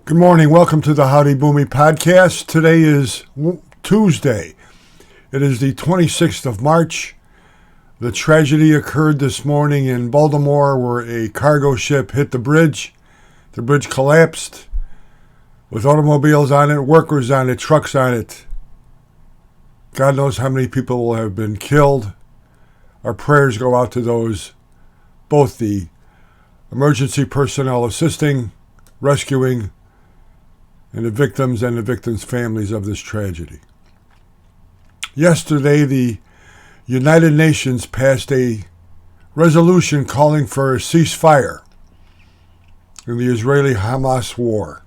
Good morning. Welcome to the Howdy Boomy podcast. Today is Tuesday. It is the 26th of March. The tragedy occurred this morning in Baltimore where a cargo ship hit the bridge. The bridge collapsed with automobiles on it, workers on it, trucks on it. God knows how many people will have been killed. Our prayers go out to those, both the emergency personnel assisting, rescuing, and the victims' families of this tragedy. Yesterday, the United Nations passed a resolution calling for a ceasefire in the Israeli-Hamas war.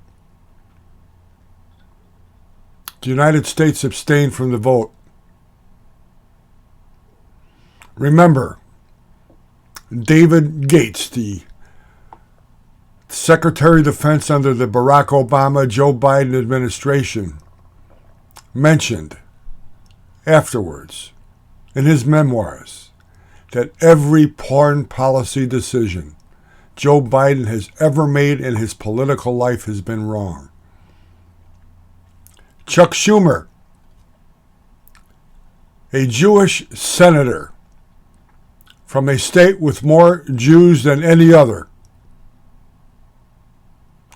The United States abstained from the vote. Remember, David Gates, the Secretary of Defense under the Barack Obama-Joe Biden administration, mentioned afterwards in his memoirs that every foreign policy decision Joe Biden has ever made in his political life has been wrong. Chuck Schumer, a Jewish senator from a state with more Jews than any other,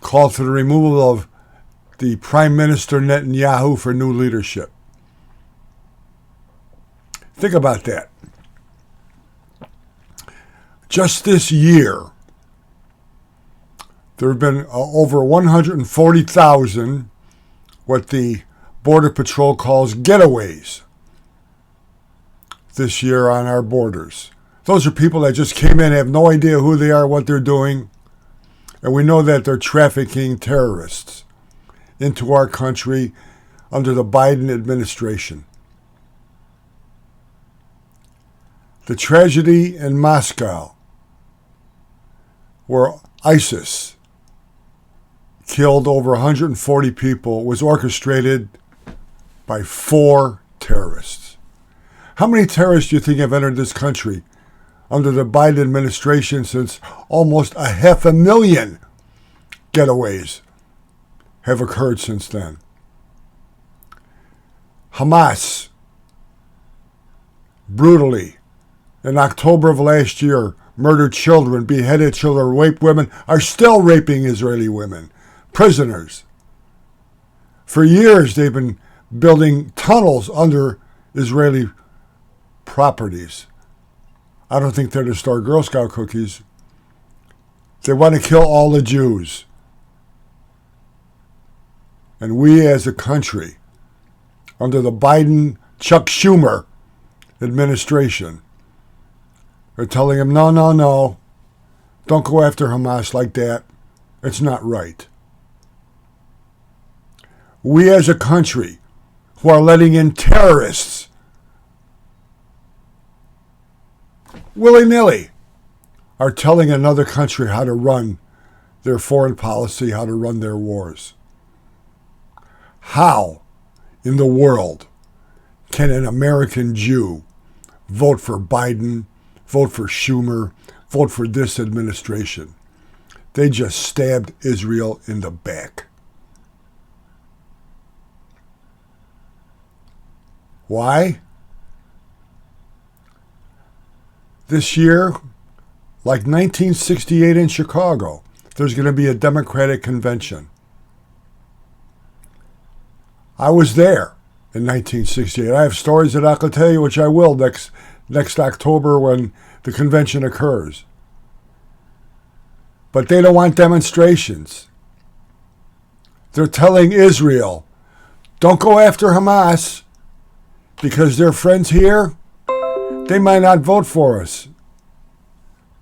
called for the removal of the Prime Minister Netanyahu for new leadership. Think about that. Just this year, there have been over 140,000 what the Border Patrol calls getaways this year on our borders. Those are people that just came in, have no idea who they are, what they're doing, and we know that they're trafficking terrorists into our country under the Biden administration. The tragedy in Moscow, where ISIS killed over 140 people, was orchestrated by 4 terrorists. How many terrorists do you think have entered this country under the Biden administration since almost 500,000 getaways have occurred since then? Hamas brutally, in October of last year, murdered children, beheaded children, raped women, are still raping Israeli women, prisoners. For years, they've been building tunnels under Israeli properties. I don't think they're to store Girl Scout cookies. They want to kill all the Jews. And we as a country, under the Biden, Chuck Schumer administration, are telling him, no, don't go after Hamas like that. It's not right. We as a country who are letting in terrorists willy-nilly are telling another country how to run their foreign policy, how to run their wars. How in the world can an American Jew vote for Biden, vote for Schumer, vote for this administration? They just stabbed Israel in the back. Why? This year, like 1968 in Chicago, there's going to be a Democratic convention. I was there in 1968. I have stories that I could tell you, which I will next October when the convention occurs. But they don't want demonstrations. They're telling Israel, don't go after Hamas because their friends here, they might not vote for us.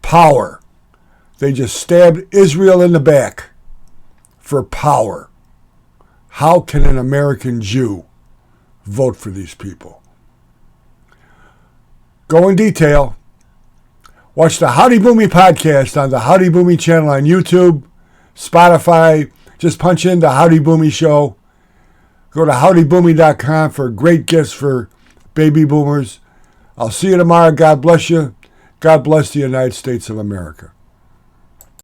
Power. They just stabbed Israel in the back for power. How can an American Jew vote for these people? Go in detail. Watch the Howdy Boomy podcast on the Howdy Boomy channel on YouTube, Spotify. Just punch in the Howdy Boomy show. Go to howdyboomy.com for great gifts for baby boomers. I'll see you tomorrow. God bless you. God bless the United States of America.